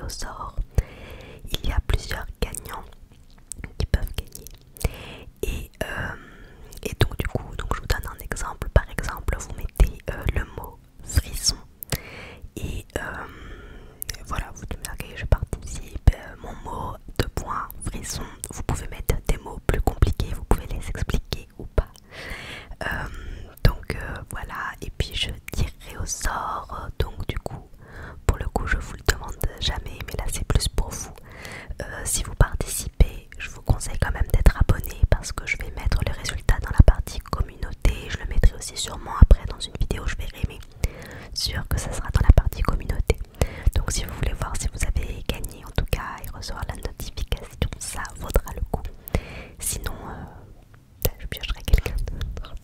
au sort. Il y a plusieurs gagnants qui peuvent gagner. Et donc du coup, je vous donne un exemple. Par exemple, vous mettez le mot frisson. Et voilà, vous dites ok, je participe, mon mot, 2 points, frisson. Vous pouvez mettre des mots plus compliqués, vous pouvez les expliquer ou pas. Voilà, et puis je tirerai au sort. Donc du coup, pour le coup, je vous le demande jamais, mais là c'est plus pour vous. Si vous participez, je vous conseille quand même d'être abonné parce que je vais mettre les résultats dans la partie communauté. Je le mettrai aussi sûrement après dans une vidéo, je verrai, mais sûr que ça sera dans la partie communauté. Donc si vous voulez voir si vous avez gagné en tout cas et recevoir la notification, ça vaudra le coup. Sinon, je piocherai quelqu'un d'autre.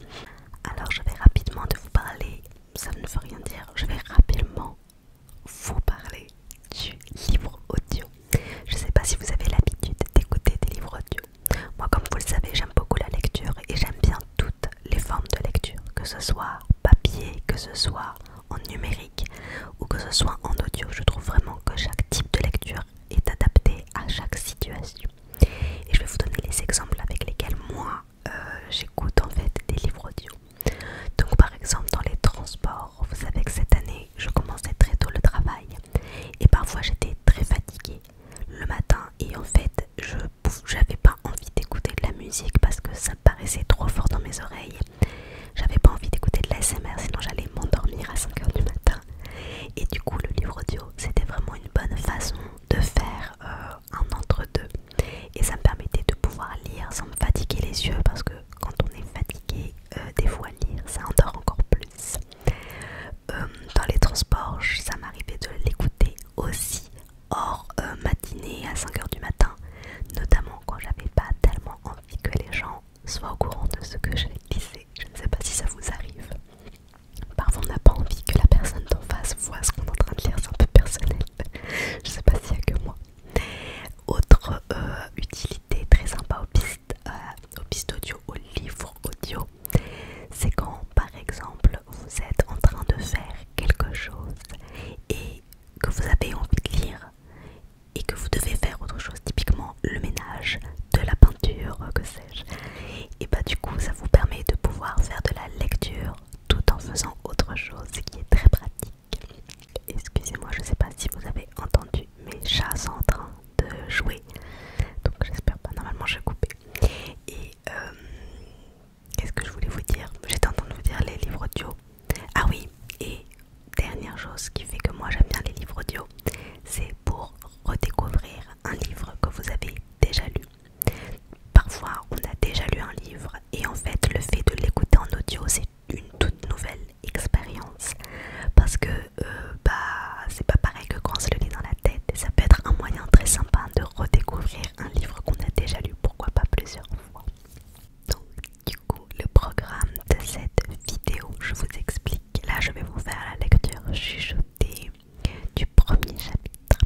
Alors je vais rapidement de vous parler, ça ne veut rien dire, je vais rapidement vous parler du livre audio. Je ne sais pas si vous avez l'habitude d'écouter des livres audio. Moi, comme vous le savez, j'aime beaucoup la lecture et j'aime bien toutes les formes de lecture, que ce soit papier, que ce soit en numérique ou que ce soit en audio. Je trouve vraiment que chaque type de lecture est adapté à chaque situation. Et je vais vous donner les exemples avec lesquels moi j'écoute en fait des livres audio. Donc par exemple dans les transports, vous savez que cette année je commençais très tôt le travail et parfois j'étais très fatiguée le matin et en fait j'avais pas envie d'écouter de la musique parce que ça paraissait trop fort dans mes oreilles. J'avais pas envie d'écouter de l'ASMR sinon j'allais m'endormir à 5 h du matin. Et du coup le livre audio c'était vraiment une bonne façon de faire un entre-deux. Et ça me permettait de pouvoir lire sans me fatiguer les yeux parce que quand on est fatigué, des fois lire ça endort encore plus. Dans les transports, ça m'arrivait de l'écouter aussi hors matinée à 5 h du matin, notamment quand j'avais pas tellement envie que les gens soient au courant de ce que je lisais. Je ne sais pas si ça vous arrive. Parfois on n'a pas envie que la personne d'en face voit ce qu'on est en train de lire, c'est un peu personnel. Je sais pas s'il y a que moi. Autre utilité très sympa aux pistes audio, aux livres audio, c'est quand par exemple vous êtes en train de faire quelque chose et que vous avez envie de lire et que vous devez faire autre chose, typiquement le ménage, de la peinture, que sais-je. Et bah du coup ça vous permet de pouvoir faire de la lecture tout en faisant autre chose, ce qui est très pratique. Excusez-moi, je sais pas si vous avez entendu, mes chats sont en train de jouer, donc j'espère pas, normalement je vais couper. Et qu'est-ce que je voulais vous dire? J'étais en train de vous dire les livres audio. Ah oui, et dernière chose qui fait que moi j'aime bien les livres audio, c'est pour redécouvrir un livre que vous avez déjà lu. Parfois on a déjà lu un livre et en fait le fait de l'écouter en audio c'est une toute nouvelle expérience parce que c'est pas pareil que quand on se le lit dans la tête et ça peut être un moyen très sympa de redécouvrir un livre qu'on a déjà lu, pourquoi pas plusieurs fois. Donc du coup le programme de cette vidéo, je vous explique. Là je vais vous faire la lecture chuchotée du premier chapitre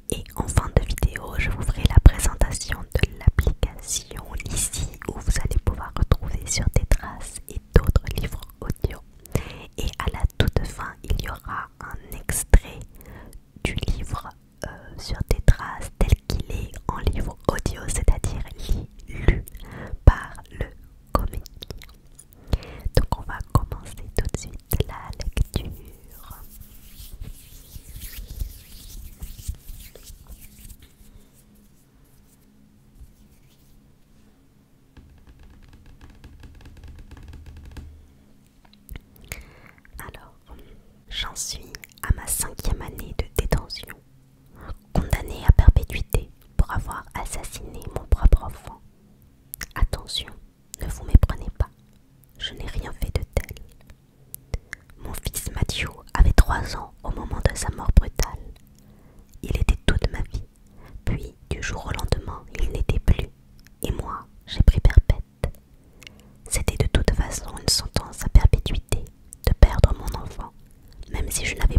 et en fin de vidéo je vous ferai la présentation de l'application ici où vous allez pouvoir retrouver Sur tes traces et d'autres livres audio. Et à la toute fin il y aura un extrait du livre Sur tes traces tel qu'il est en livre audio, c'est-à-dire lu par le comédien. Donc on va commencer tout de suite la lecture. Alors, j'en suis à ma 5e année de détention, condamnée à perpétuité pour avoir assassiné mon propre enfant. Attention, ne vous méprenez pas, je n'ai rien fait de tel. Mon fils Mathieu avait 3 ans au moment de sa mort brutale. Il était toute ma vie, puis du jour au lendemain, il n'était plus, et moi, j'ai pris perpète. C'était de toute façon une sentence à perpétuité de perdre mon enfant, même si je n'avais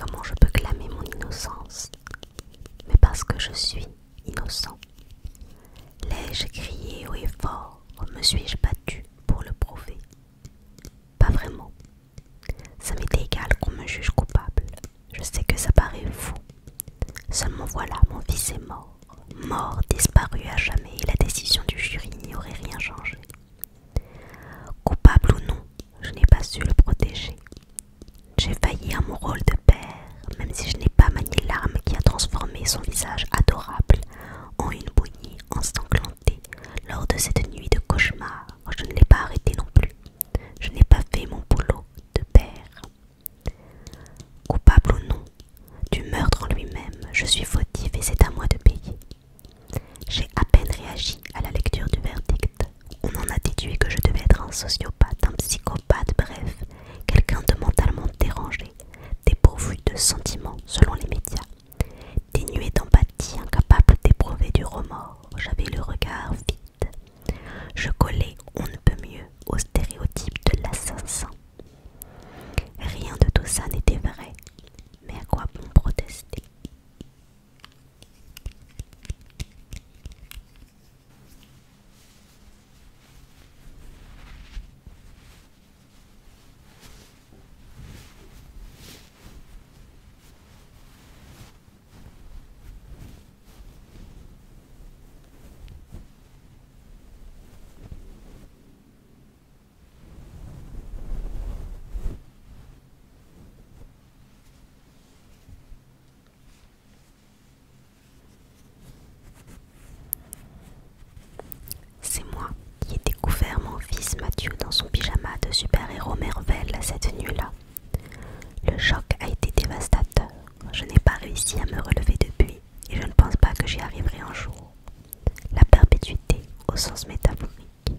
comment je peux clamer mon innocence? Mais parce que je suis innocent. L'ai-je crié haut et fort? Me suis-je battu pour le prouver? Pas vraiment. Ça m'est égal qu'on me juge coupable. Je sais que ça paraît fou. Seulement voilà, mon fils est mort. Mort, disparu à jamais, et la décision du jury n'y aurait rien changé. Coupable ou non, je n'ai pas su le protéger. J'ai failli à mon rôle de père, même si je n'ai pas manié l'arme qui a transformé son visage adorable en une bouillie ensanglantée lors de cette nuit de cauchemar. Je ne l'ai pas arrêté non plus. Je n'ai pas fait mon boulot de père. Coupable ou non, du meurtre en lui-même, je suis fautif et c'est à moi de payer. J'ai à peine réagi à la lecture du verdict. On en a déduit que je devais être un sociopathe, un psychopathe, bref, quelqu'un de mentalement dérangé, dépourvu de sentiments selon les médias, dénué d'empathie, incapable d'éprouver du remords. J'avais le regard vide. Je collais on ne peut mieux au stéréotype de l'assassin. Rien de tout ça n'était vrai, mais à quoi bon protester? C'est moi qui ai découvert mon fils Mathieu dans son pyjama de super-héros Marvel cette nuit-là. Le choc a été dévastateur. Je n'ai pas réussi à me relever depuis et je ne pense pas que j'y arriverai un jour. La perpétuité au sens métaphorique.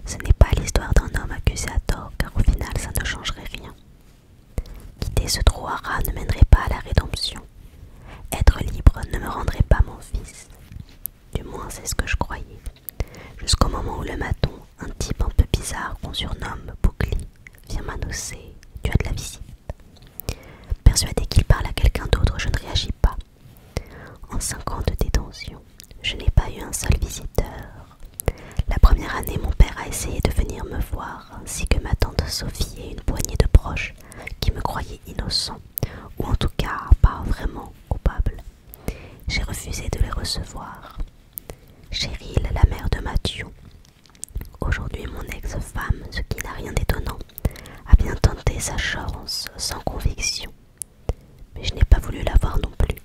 Ce n'est pas l'histoire d'un homme accusé à tort car au final ça ne changerait rien. Quitter ce trou à rats ne mènerait pas à la rédemption. Être libre ne me rendrait pas mon fils. Du moins c'est ce que je croyais. Jusqu'au moment où le maton, un type un peu bizarre qu'on surnomme Boucli, vient m'annoncer « Tu as de la visite ». Persuadé qu'il parle à quelqu'un d'autre, je ne réagis pas. En 5 ans de détention, je n'ai pas eu un seul visiteur. La première année, mon père a essayé de venir me voir, ainsi que ma tante Sophie et une poignée de proches qui me croyaient innocent, ou en tout cas pas vraiment coupable. J'ai refusé de les recevoir. Cheryl, la mère de Mathieu, aujourd'hui mon ex-femme, ce qui n'a rien d'étonnant, a bien tenté sa chance sans conviction. Mais je n'ai pas voulu la voir non plus.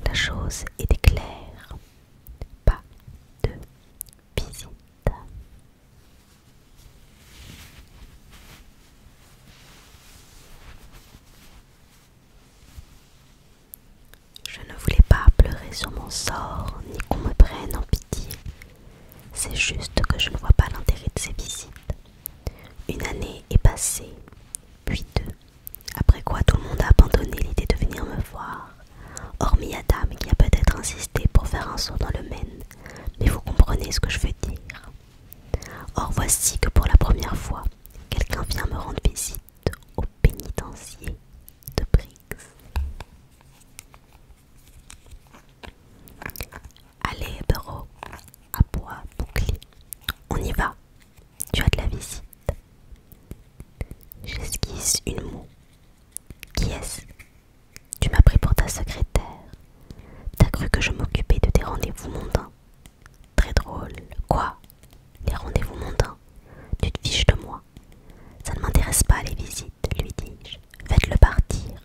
La chose était claire. Pas de visite. Je ne voulais pas pleurer sur mon sort, ni qu'on me prenne en pitié. C'est juste que je ne vois pas l'intérêt de ces visites. Une année est passée, puis 2. Après quoi tout le monde a abandonné l'idée de venir me voir. Hormis Adam qui a peut-être insisté pour faire un saut dans le Maine, mais vous comprenez ce que je veux dire. Or voici que pour la première fois, quelqu'un vient me rendre visite au pénitencier de Briggs. Allez, Bureau, à bois, bouclier, on y va, tu as de la visite. J'esquisse une moue. Qui est-ce? Tu m'as pris pour ta secrétaire. T'as cru que je m'occupais de tes rendez-vous mondains? Très drôle. Quoi? Les rendez-vous mondains? Tu te fiches de moi. Ça ne m'intéresse pas les visites, lui dis-je. Faites-le partir.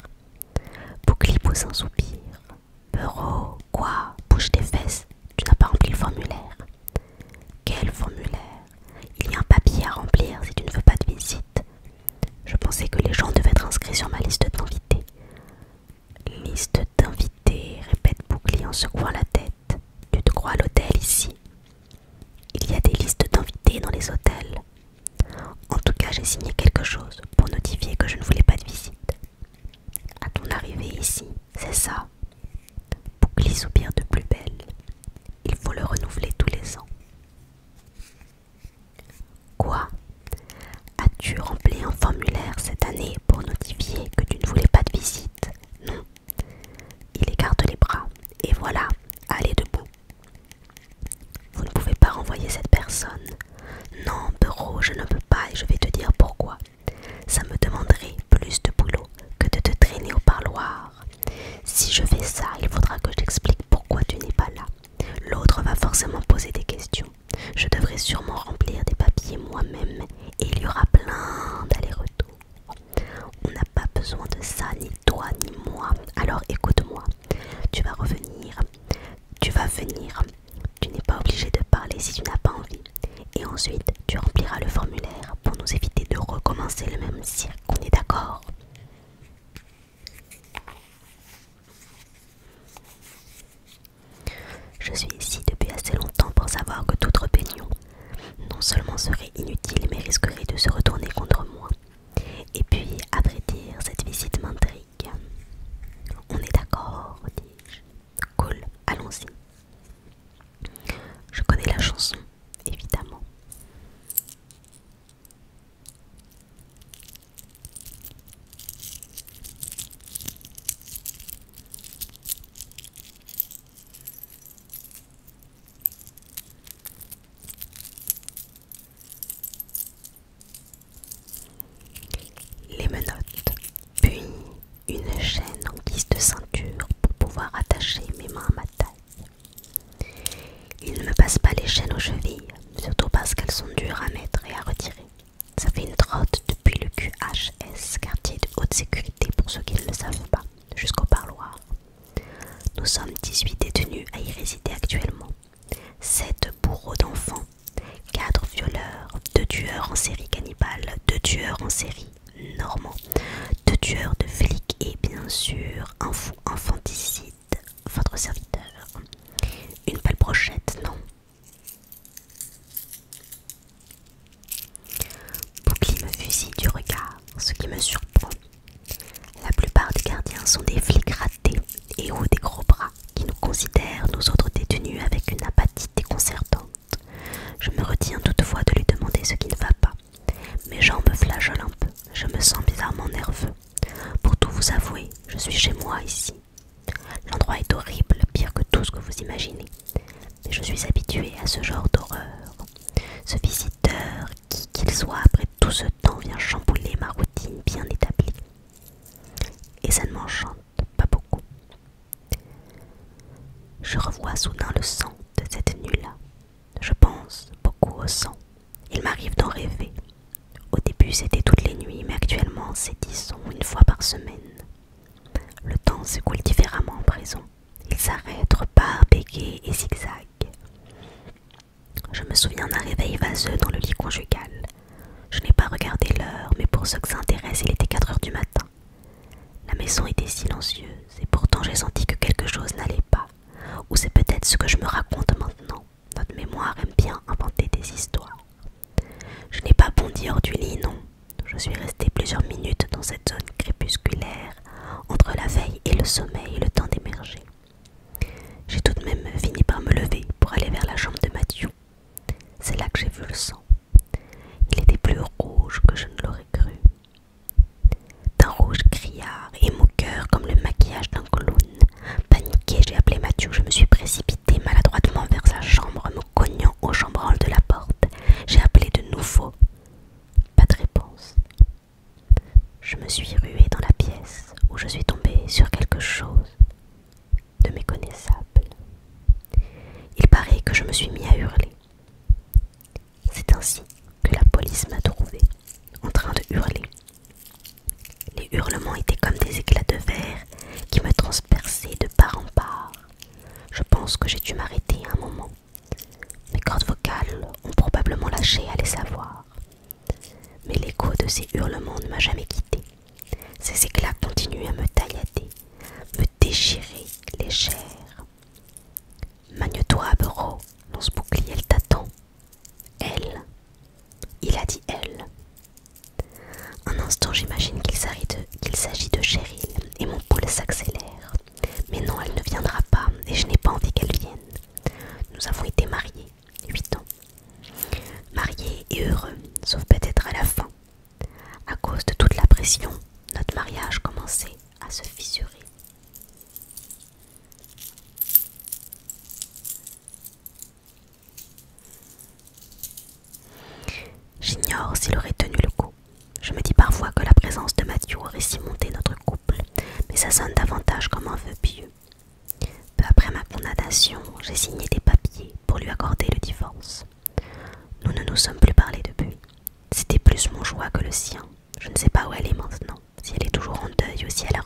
Boucli pousse un soupir. Bureau, quoi? Bouge tes fesses. Tu n'as pas rempli le formulaire. Quel formulaire? Il y a un papier à remplir si tu ne veux pas de visite. Je pensais que les gens devaient être inscrits sur ma liste d'invités. Liste d'invités, répète Boucli en secouant la tête. Tu te crois à l'hôtel ici? Il y a des listes d'invités dans les hôtels. En tout cas, j'ai signé quelque chose pour notifier que je ne voulais pas de visite. À ton arrivée ici, c'est ça? Boucli soupire de plus belle. Il faut le renouveler tous les ans. Quoi? As-tu rempli un formulaire cette année pour notifier que tu ne voulais pas de visite? ça, ni toi, ni moi. Alors écoute-moi, tu vas revenir, tu vas venir. Tu n'es pas obligé de parler si tu n'as pas envie. Et ensuite, tu rempliras le formulaire pour nous éviter de recommencer le même cirque. On est d'accord? Je suis ici depuis assez longtemps pour savoir que toute rébellion non seulement serait inutile mais risquerait de se retourner contre moi. Et puis, à vrai dire, cette visite m'intrigue. On est d'accord, dis-je. Cool, allons-y. Je connais la chanson, évidemment. Les menottes, puis une chaîne en guise de ceinture pour pouvoir attacher mes mains à ma taille. Il ne me passe pas les chaînes aux chevilles, surtout parce qu'elles sont dures à mettre et à retirer. Ça fait une trotte depuis le QHS, quartier de haute sécurité pour ceux qui ne le savent pas, jusqu'au parloir. Nous sommes 18 détenus à y résider actuellement. 7 bourreaux d'enfants, 4 violeurs, 2 tueurs en série cannibales, 2 tueurs en série normands, 2 tueurs de flics et bien sûr un fou infanticide, votre serviteur. Une belle brochette, non? Boucli me fusille du regard, ce qui me surprend. La plupart des gardiens sont des flics ratés et hauts des gros bras qui nous considèrent, nous autres détenus, avec une apathie déconcertante. Je me retiens toutefois de lui demander ce qui ne va pas. Mes jambes flageolent un peu, je me sens bizarrement nerveux. Pour tout vous avouer, je suis chez moi ici. L'endroit est horrible, pire que tout ce que vous imaginez. Mais je suis habituée à ce genre d'horreur. Ce visiteur, qui qu'il soit, après tout ce temps, vient chambouler ma routine bien établie. Et ça ne m'enchante pas beaucoup. Je revois soudain le sang de cette nuit-là. Je pense beaucoup au sang. Il m'arrive d'en rêver. Au début, c'était toutes les nuits, mais actuellement, c'est disons une fois par semaine. Le temps s'écoule différemment en prison. Il s'arrête, repart, bégaye et zigzague. Je me souviens d'un réveil vaseux dans le lit conjugal. Je n'ai pas regardé l'heure, mais pour ceux que ça intéresse, il était 4 heures du matin. La maison était silencieuse, et pourtant j'ai senti que quelque chose n'allait pas. Ou c'est peut-être ce que je me raconte maintenant. Notre mémoire aime bien inventer des histoires. Je n'ai pas bondi hors du lit, non. Je suis restée plusieurs minutes dans cette zone crépusculaire, entre la veille et le sommeil, le temps d'émerger. J'ai tout de même fini par me lever pour aller vers la chambre de Mathieu. C'est là que j'ai vu le sang. Il était plus rouge que je ne l'aurais cru. D'un rouge criard et moqueur comme le maquillage d'un clown. Paniquée, j'ai appelé Mathieu. Je me suis précipitée maladroitement vers sa chambre, me cognant au chambranle de la porte. J'ai appelé de nouveau. Pas de réponse. Je me suis ruée dans la pièce où je suis tombée sur quelque chose de méconnaissable. Il paraît que je me suis mis à hurler. C'est ainsi que la police m'a trouvée, en train de hurler. Les hurlements étaient comme des éclats de verre qui me transperçaient de part en part. Je pense que j'ai dû m'arrêter un moment. Mes cordes vocales ont probablement lâché, allez savoir. Mais l'écho de ces hurlements ne m'a jamais quitté. Ces éclats continuaient à me taillader, me déchirer les chairs. Magne-toi, Bureau, lance bouclier, elle t'attend. Elle. Il a dit elle. Un instant, j'imagine qu'il s'agit de Cheryl et mon pouls s'accélère. Mais non, elle ne viendra pas et je n'ai pas envie qu'elle vienne. Nous avons été mariés, 8 ans. Mariés et heureux, sauf peut-être à la fin. À cause de toute la pression, notre mariage commençait à se fissurer. J'ignore s'il aurait tenu le coup. Je me dis parfois que la présence de Mathieu aurait cimenté notre couple, mais ça sonne davantage comme un vœu pieux. Peu après ma condamnation, j'ai signé des papiers pour lui accorder le divorce. Nous ne nous sommes plus parlé depuis. C'était plus mon choix que le sien. Je ne sais pas où elle est maintenant, si elle est toujours en deuil ou si elle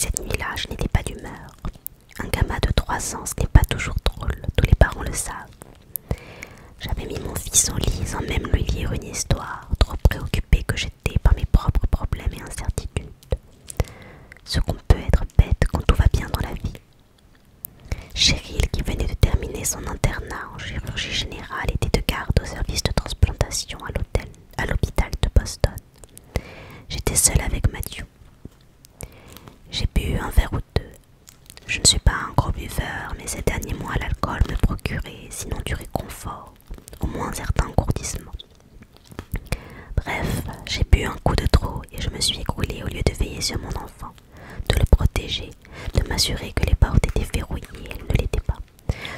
cette nuit-là, je n'étais pas d'humeur. Un gamin de 3 ans, ce n'est pas toujours drôle, tous les parents le savent. J'avais mis mon fils en lit sans même lui lire une histoire, trop préoccupée que j'étais par mes propres problèmes et incertitudes. Ce qu'on peut être bête quand tout va bien dans la vie. Cheryl, qui venait de terminer son internat en chirurgie générale, était de garde au service de transplantation à l'hôpital de Boston. J'étais seule avec Matthew. J'ai bu un verre ou deux. Je ne suis pas un gros buveur, mais ces derniers mois, l'alcool me procurait, sinon du réconfort, au moins un certain engourdissement. Bref, j'ai bu un coup de trop et je me suis écroulée au lieu de veiller sur mon enfant, de le protéger, de m'assurer que les portes étaient verrouillées, elles ne l'étaient pas,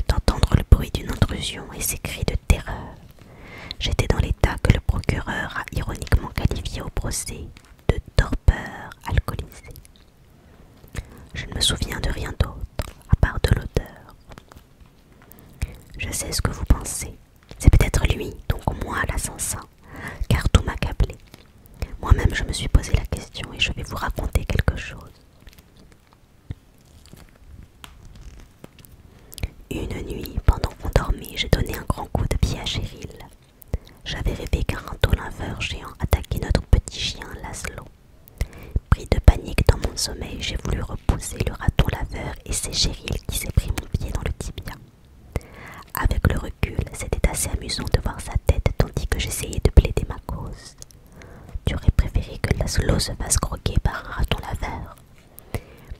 d'entendre le bruit d'une intrusion et ses cris de terreur. J'étais dans l'état que le procureur a ironiquement qualifié au procès de torpeur alcoolisée. Je ne me souviens de rien d'autre, à part de l'odeur. Je sais ce que vous pensez. C'est peut-être lui, donc moi l'assassin, car tout m'accablait. Moi-même je me suis posé la question et je vais vous raconter quelque chose. Une nuit, pendant qu'on dormait, j'ai donné un grand coup de pied à Cheryl. J'avais rêvé qu'un râteau laveur géant attaquait notre petit chien Laszlo. Pris de panique dans mon sommeil, j'ai voulu repousser le raton laveur et c'est Cheryl qui s'est pris mon pied dans le tibia. Avec le recul, c'était assez amusant de voir sa tête tandis que j'essayais de plaider ma cause. Tu aurais préféré que Laszlo se fasse croquer par un raton laveur.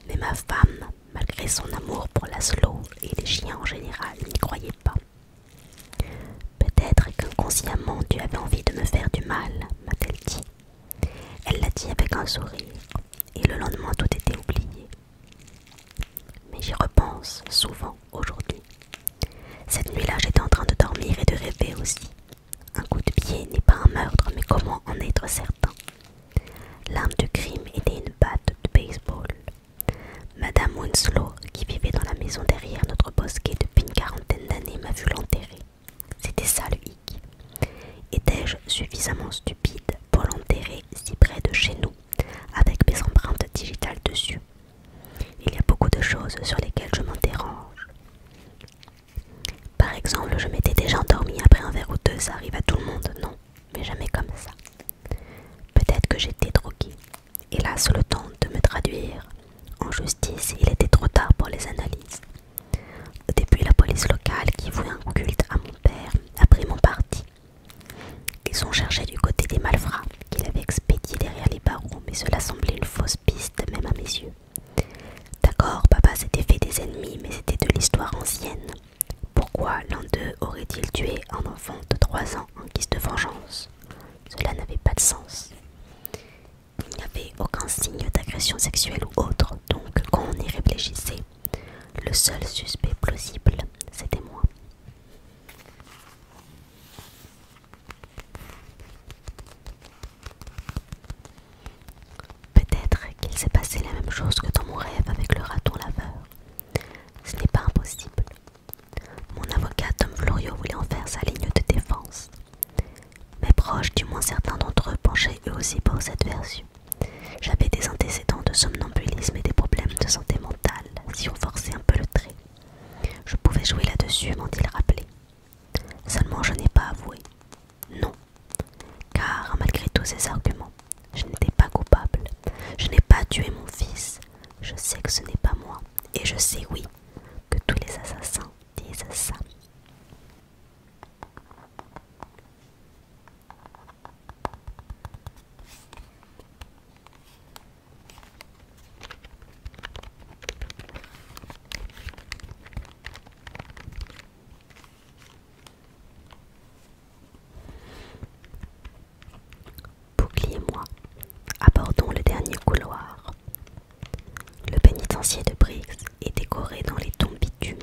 Mais ma femme, malgré son amour pour Laszlo et les chiens en général, n'y croyait pas. Peut-être qu'inconsciemment tu avais envie de me faire du mal, m'a-t-elle dit. Elle l'a dit avec un sourire, et le lendemain tout était oublié. Mais j'y repense souvent aujourd'hui. Cette nuit-là, j'étais en train de dormir et de rêver aussi. Un coup de pied n'est pas un meurtre, mais comment en être certain? L'arme du crime était une batte de baseball. Madame Winslow, qui vivait dans la maison derrière notre bosquet depuis une 40aine d'années, m'a vu l'enterrer. C'était ça le hic. Étais-je suffisamment stupide pour l'enterrer si près de chez nous, avec mes empreintes digitales dessus? Il y a beaucoup de choses sur lesquelles je m'interroge. Par exemple, je m'étais déjà endormie après un verre ou deux, ça arrive à tout le monde, non, mais jamais comme ça. Peut-être que j'étais droguée. Hélas, le temps de me traduire en justice, il était trop tard pour les analyses. Au début, la police locale, qui vouait un culte à mon père, a pris mon parti. Ils ont cherché du côté des malfrats qu'il avait expédiés derrière les barreaux, mais cela semblait une fausse piste, même à mes yeux. D'accord, papa s'était fait des ennemis, mais c'était de l'histoire ancienne. Pourquoi l'un d'eux aurait-il tué un enfant de 3 ans en guise de vengeance? Cela n'avait pas de sens. Il n'y avait aucun signe d'agression sexuelle ou autre, donc quand on y réfléchissait, le seul suspect plausible, c'était moi. Peut-être qu'il s'est passé la même chose que dans mon rêve avec le raton laveur. Ce n'est pas impossible. Mon avocat Tom Florio voulait en faire sa ligne de défense. Mes proches, du moins certains d'entre eux, penchaient eux aussi pour cette version. J'avais des antécédents de somnambulisme et des problèmes de santé mentale, si on forçait un peu le trait. Je pouvais jouer là-dessus, m'ont-ils rappelé. Seulement je n'ai pas avoué. Non. Car, malgré tous ces arguments, je n'étais pas coupable. Je n'ai pas tué mon fils. Je sais que ce n'est pas moi. Et je sais, oui, que tous les assassins disent ça. Bouclier et moi abordons le dernier couloir. Le pénitencier de Briggs est décoré dans les tons bitume.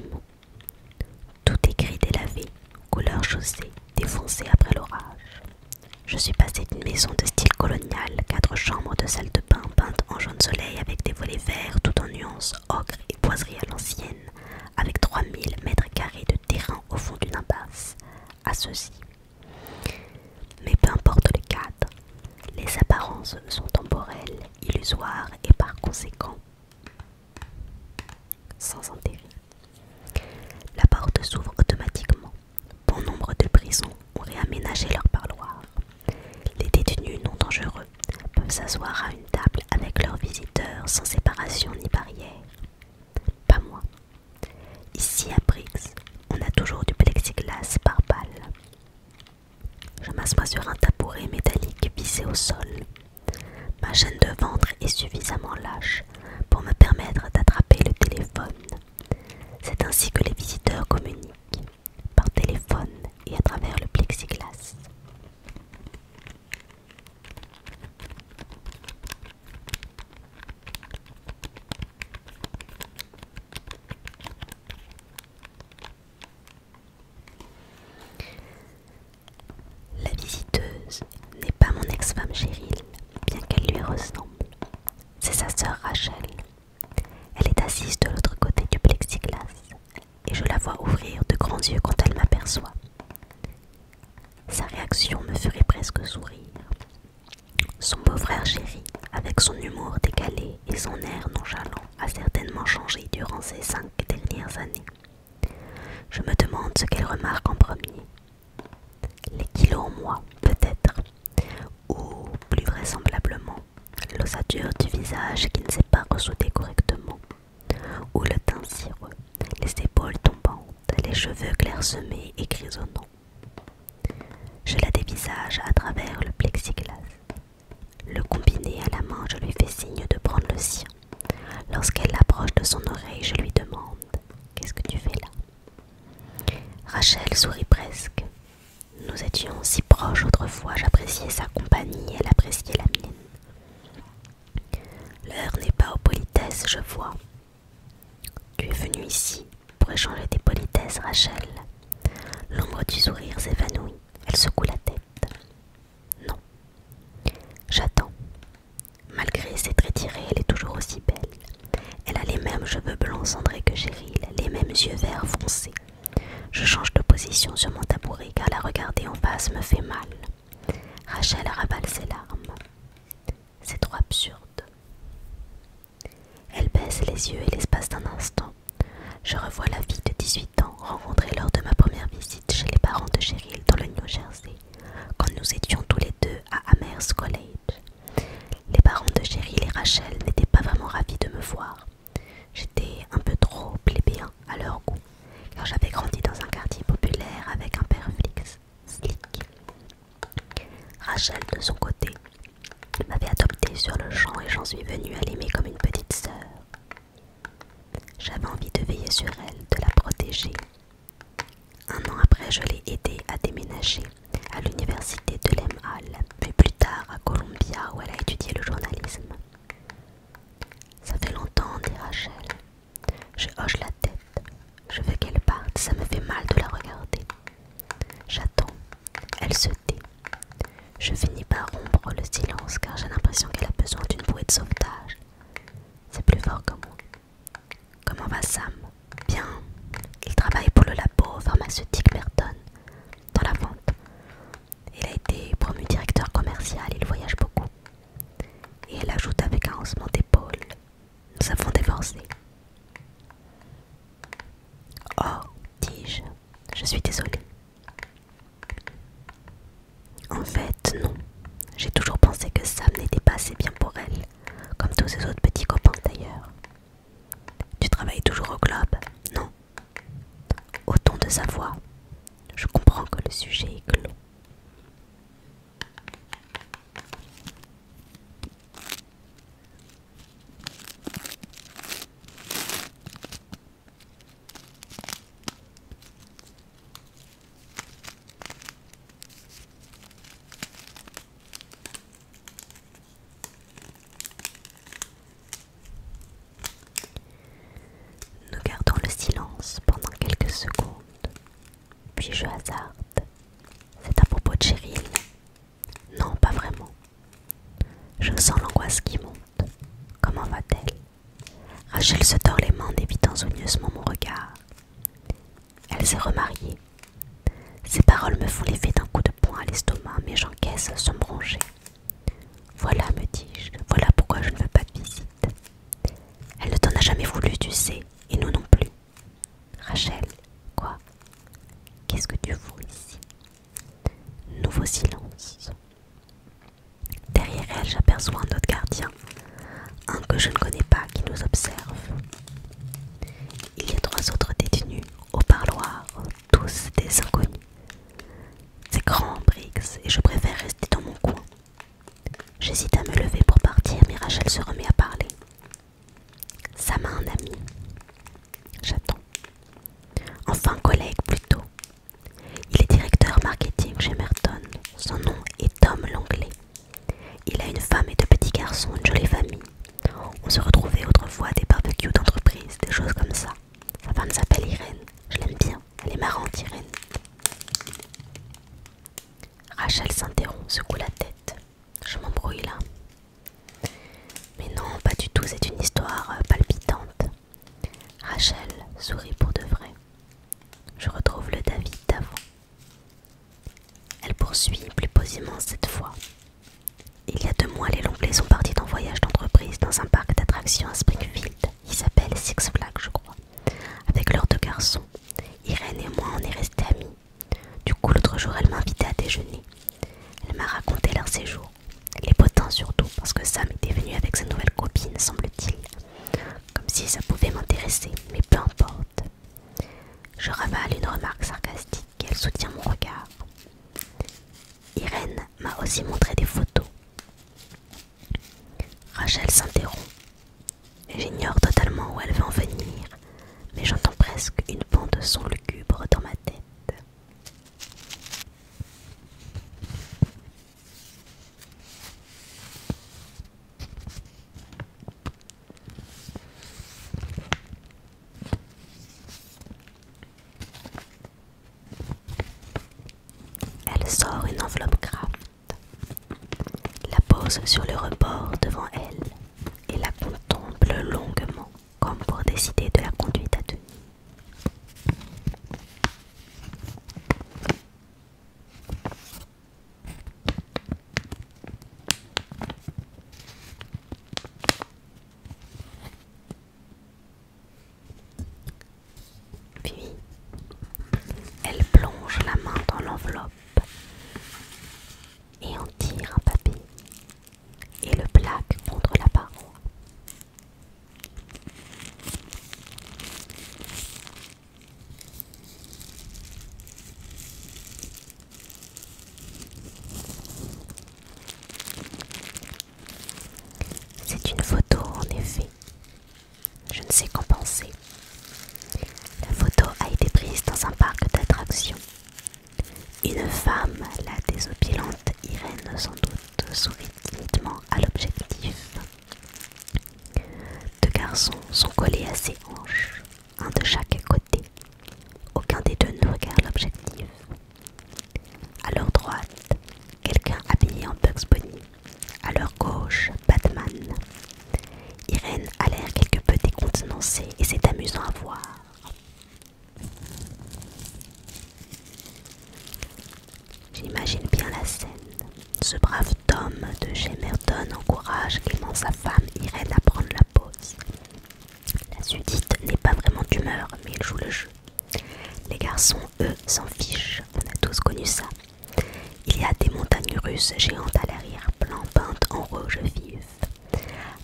Tout est gris délavé, couleur chaussée, défoncée après l'orage. Je suis passée d'une maison de style colonial, 4 chambres de salle de bain peintes en jaune soleil avec des volets verts tout en nuances ocre et boiserie à l'ancienne, avec 3000 mètres carrés de terrain au fond d'une impasse, à ceci. Mais peu importe le cadre, les apparences sont temporelles, illusoires et par conséquent sans enterrer. La porte s'ouvre automatiquement. Bon nombre de prisons ont réaménagé leur parloir. Les détenus non dangereux peuvent s'asseoir à une table avec leurs visiteurs sans séparation ni barrière. Pas moi. Ici à Briggs, on a toujours du plexiglas par balle. Je m'assois sur un tabouret métallique vissé au sol. Ma chaîne de ventre est suffisamment lâche pour me permettre d'attraper le téléphone. C'est ainsi que les visiteurs communiquent, par téléphone et à travers le plexiglas. La visiteuse n'est pas mon ex-femme Cheryl, bien qu'elle lui ressemble. C'est sa sœur Rachel. Elle est assise de l'autre côté du plexiglas et je la vois ouvrir de grands yeux quand elle m'aperçoit. Sa réaction me ferait presque sourire. Son beau-frère Jerry, avec son humour décalé et son air nonchalant, a certainement changé durant ces 5 dernières années. Je me demande ce qu'elle remarque en premier. Les kilos en moi, peut-être, ou plus vraisemblablement, l'ossature du visage qui ne s'est pas ressoudée correctement, ou le teint cireux, les épaules tombantes, les cheveux clairsemés et grisonnants. Je la dévisage à travers le plexiglas. Le combiné à la main, je lui fais signe de prendre le sien. Lorsqu'elle l'approche de son oreille, je lui demande « Qu'est-ce que tu fais là ?» Rachel sourit presque. Nous étions si proches autrefois, j'appréciais sa compagnie, elle appréciait la mienne. L'heure n'est pas aux politesses, je vois. Tu es venue ici pour échanger tes politesses, Rachel. L'ombre du sourire s'évanouit, elle secoue la tête. Non. J'attends. Malgré ses traits tirés, elle est toujours aussi belle. Elle a les mêmes cheveux blancs cendrés que Cheryl, les mêmes yeux verts foncés. Je change de position sur mon tabouret car la regarder en face me fait mal. Rachel ravale ses larmes. C'est trop absurde. Elle baisse les yeux et l'espace d'un instant, je revois la fille de 18 ans rencontrée lors de ma première visite chez les parents de Cheryl dans le New Jersey, quand nous étions tous les deux à Amherst College. Les parents de Cheryl et Rachel n'étaient pas vraiment ravis de me voir. J'étais un peu trop plébéien à leur goût, car j'avais grandi dans un quartier populaire avec un père slick. Rachel, de son côté, m'avait adopté sur le champ et j'en suis venue à l'aimer comme une petite sœur. J'avais envie de veiller sur elle, de la protéger. Un an après, je l'ai aidée à déménager à l'université de l'Emhall, puis plus tard à Columbia où elle a étudié le journalisme. Ça fait longtemps, dit Rachel. Je hoche la tête. Je veux qu'elle parte, ça me fait mal de la regarder. J'attends. Elle se tait. Je finis par rompre le silence car j'ai l'impression qu'elle a besoin d'une bouée de sauvetage. C'est plus fort que moi. Comment va Sam? Bien. Il travaille pour le labo pharmaceutique Merton, dans la vente. Il a été promu directeur commercial, il voyage beaucoup. Et elle ajoute avec un haussement d'épaule. Nous avons divorcé. Oh, dis-je, je suis désolée. En fait, non. J'ai toujours pensé que Sam n'était pas assez bien pour elle, comme tous ses autres petits copains d'ailleurs. Tu travailles toujours au Globe, non? Au ton de sa voix, je comprends que le sujet est clos. Nous gardons le silence pendant quelques secondes. Puis je hasarde. C'est à propos de Cheryl? Non, pas vraiment. Je sens l'angoisse qui monte. Comment va-t-elle? Rachel se tord les mains en évitant soigneusement mon regard. Elle s'est remariée. Ces paroles me font l'effet d'un coup de poing à l'estomac, mais j'encaisse sans me broncher. Voilà, me dis-je, voilà pourquoi je ne veux pas de visite. Elle ne t'en a jamais voulu, tu sais, et nous non nouveau silence. Derrière elle, j'aperçois un autre gardien, un que je ne connais pas qui nous observe. Il y a 3 autres détenus au parloir, tous des inconnus. C'est grand, Briggs, et je préfère rester dans mon coin. J'hésite à me lever pour partir, mais Rachel se remet à parler. Sam a un ami. J'attends. Enfin, collègue plutôt. Il est directeur marketing chez Merton. Son nom est Tom Langley. Il a une femme et 2 petits garçons, une jolie famille. On se retrouvait autrefois à des barbecues d'entreprise, des choses comme ça. Sa femme s'appelle Irène. Je l'aime bien. Elle est marrante, Irène. Rachel s'interrompt, secoue la tête. Je m'embrouille là. Mais non, pas du tout, c'est une histoire palpitante. Rachel sourit pour de vrai. Je retrouve le David d'avant. Elle poursuit plus posément cette fois. Il y a 2 mois, les Longley sont partis en voyage d'entreprise dans un parc d'attractions à Springfield. Il s'appelle Six Flags, je crois. Avec leurs 2 garçons. Irène et moi, on est restés amis. Du coup, l'autre jour, elle m'a invité à déjeuner. Elle m'a raconté leur séjour. Les potins surtout, parce que Sam était venu avec sa nouvelle copine, semble-t-il. Comme si ça pouvait m'intéresser, mais peu importe. Je ravale une remarque sarcastique et elle soutient mon regard. Irène m'a aussi montré des photos. Rachel s'interrompt. J'ignore totalement où elle veut en venir, mais j'entends presque une bande son lugubre dans ma tête. Elle sort une enveloppe craft, la pose sur le rebord devant elle et la contemple longuement, comme pour décider de la conduite à tenir. Puis, elle plonge la main dans l'enveloppe et en tire un papier et le plaque contre la paroi. C'est une photo en effet. Je ne sais qu'en penser. La photo a été prise dans un parc d'attractions. Une femme, la désopilante Irène sans doute, sourit timidement à l'objectif. 2 garçons sont collés à ses hanches, un de chaque côté. Aucun des 2 ne regarde l'objectif. À leur droite, quelqu'un habillé en Bugs Bunny. À leur gauche, Batman. Irène a l'air quelque peu décontenancée et c'est amusant à voir. J'imagine bien la scène. Ce brave Tom de chez Merton encourage gaiement sa femme Irène à prendre la pause. La sudite n'est pas vraiment d'humeur, mais il joue le jeu. Les garçons, eux, s'en fichent. On a tous connu ça. Il y a des montagnes russes géantes à l'arrière-plan peintes en rouge vif.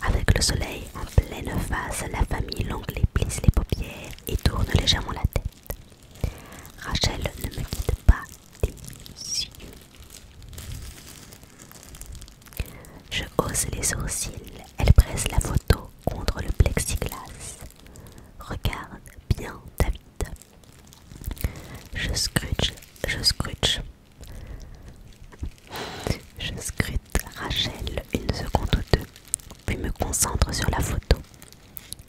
Avec le soleil en pleine face, la famille Langley plisse les paupières et tourne légèrement la tête. Rachel ne me quitte pas des yeux. Je hausse les sourcils. Elle presse la photo contre le plexiglas. Regarde bien, David. Je scrute Rachel une seconde ou 2, puis me concentre sur la photo.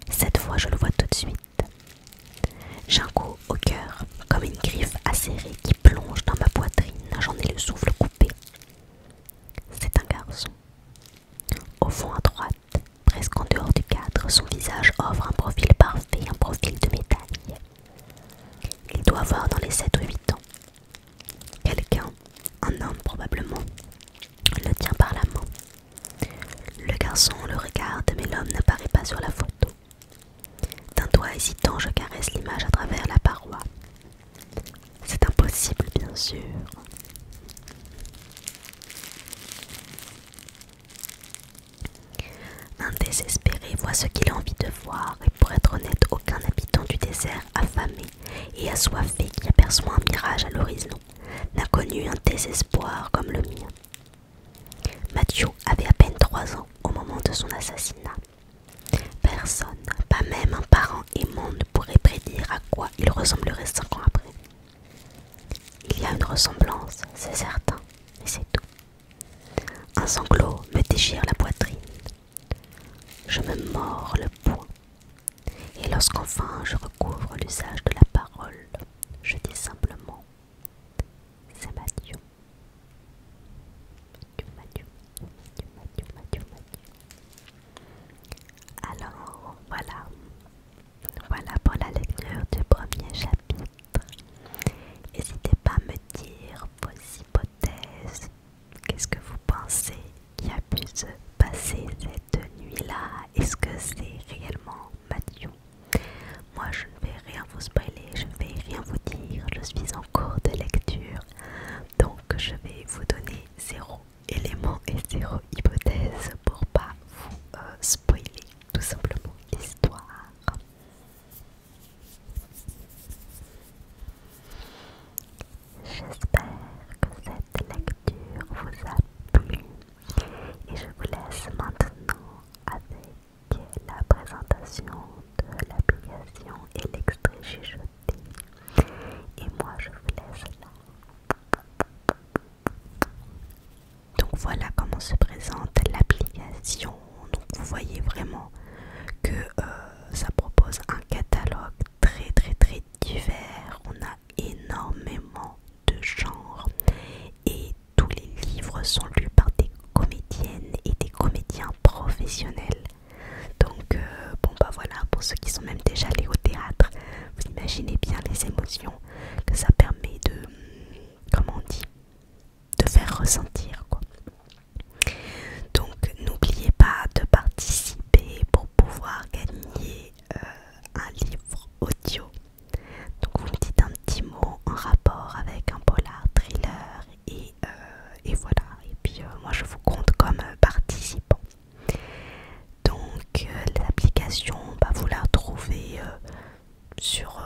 Cette fois, je le vois tout de suite. J'ai un coup au cœur, comme une griffe acérée qui plonge dans ma poitrine. J'en ai le souffle coupé. C'est un garçon. Au fond à droite, presque en dehors du cadre, son visage offre un profil parfait, un profil de médaille. Il doit avoir dans les 7 ou 8 ans. Quelqu'un, un homme probablement, le tient par la main. Le garçon le regarde, mais l'homme n'apparaît pas sur la photo. D'un doigt hésitant, je caresse l'image à travers la paroi. C'est impossible, bien sûr. voit ce qu'il a envie de voir, et pour être honnête, aucun habitant du désert affamé et assoiffé qui aperçoit un mirage à l'horizon n'a connu un désespoir comme le mien. Mathieu avait à peine 3 ans au moment de son assassinat. Personne, pas même un parent aimant, ne pourrait prédire à quoi il ressemblerait 5 ans après. Il y a une ressemblance, c'est certain, mais c'est tout. Un sanglot me déchire la poitrine. Je me mords le poing. Et lorsqu'enfin je recouvre l'usage de la parole, je dis simplement: c'est Mathieu. Mathieu, Mathieu, Mathieu, Mathieu, Mathieu. Alors voilà pour la lecture du premier chapitre. N'hésitez pas à me dire vos hypothèses. Qu'est-ce que vous pensez qui a pu se passer cette nuit-là? Est-ce que c'est réellement Mathieu? Moi, je ne vais rien vous spoiler, je ne vais rien vous dire. Je suis en cours de lecture, donc je vais vous donner 0 élément et 0 hypothèse pour pas vous spoiler tout simplement l'histoire. J'espère que cette lecture vous a plu et je vous laisse maintenant avec la présentation de l'application et l'extrait chuchoté. Et moi je vous laisse là. Donc voilà comment se présente l'application. Donc vous voyez vraiment que ça propose un catalogue très divers. On a énormément de genres et tous les livres sont lus par des comédiennes et des comédiens professionnels. Donc bon bah voilà, pour ceux qui sont même déjà allés au théâtre, vous imaginez bien les émotions que ça permet de, comment on dit, de faire ressentir quoi. Donc n'oubliez pas de participer pour pouvoir gagner un livre audio. Donc vous me dites un petit mot en rapport avec un polar thriller et voilà. Et puis moi je vous compte comme participant. Donc l'application, bah, vous la retrouvez sur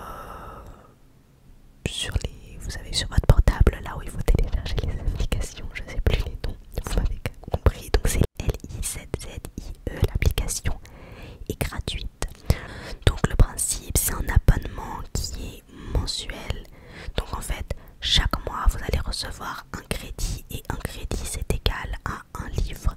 les, vous savez, sur votre portable, là où il faut télécharger les applications, je sais plus les noms, vous m'avez compris. Donc c'est LIZZIE, l'application est gratuite. Donc le principe, c'est un abonnement qui est mensuel. Donc en fait, chaque mois vous allez recevoir un crédit, et un crédit c'est égal à un livre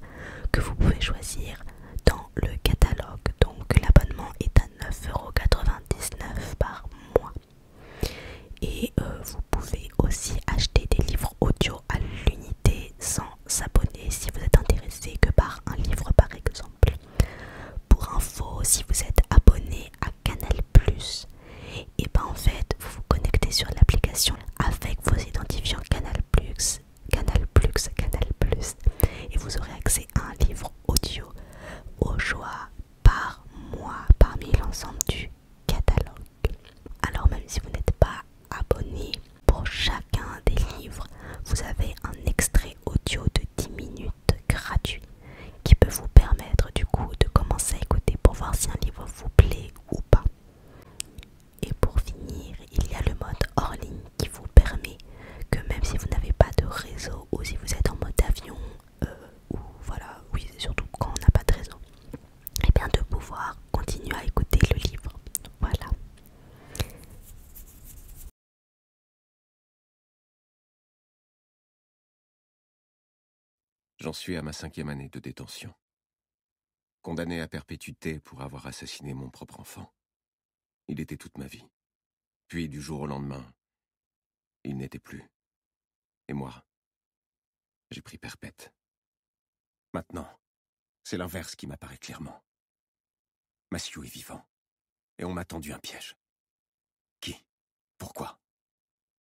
que vous pouvez choisir dans le catalogue. Donc l'abonnement est à 9,99 € par mois. Et vous pouvez aussi acheter des livres audio à l'unité sans s'abonner si vous êtes intéressé que par un livre par exemple. Pour info, si vous êtes abonné à Canal+, et ben en fait vous vous connectez sur l'application avec vos identifiants Canal+, et vous aurez accès à un livre audio au choix par mois parmi l'ensemble du catalogue. Alors même si vous n'êtes pas abonné, pour chacun des livres, vous avez un extrait audio de 10 minutes gratuit qui peut vous permettre du coup de commencer à écouter pour voir si un livre vous plaît ou pas. Et pour finir, il y a le mode hors ligne qui vous permet que même si vous n'avez pas de réseau ou si vous êtes en mode avion, ou voilà, oui c'est surtout quand on n'a pas de réseau, et bien de pouvoir continuer à écouter le livre. Voilà. J'en suis à ma 5e année de détention. Condamné à perpétuité pour avoir assassiné mon propre enfant. Il était toute ma vie. Puis du jour au lendemain, il n'était plus. Et moi, j'ai pris perpète. Maintenant, c'est l'inverse qui m'apparaît clairement. Mathieu est vivant. Et on m'a tendu un piège. Qui? Pourquoi?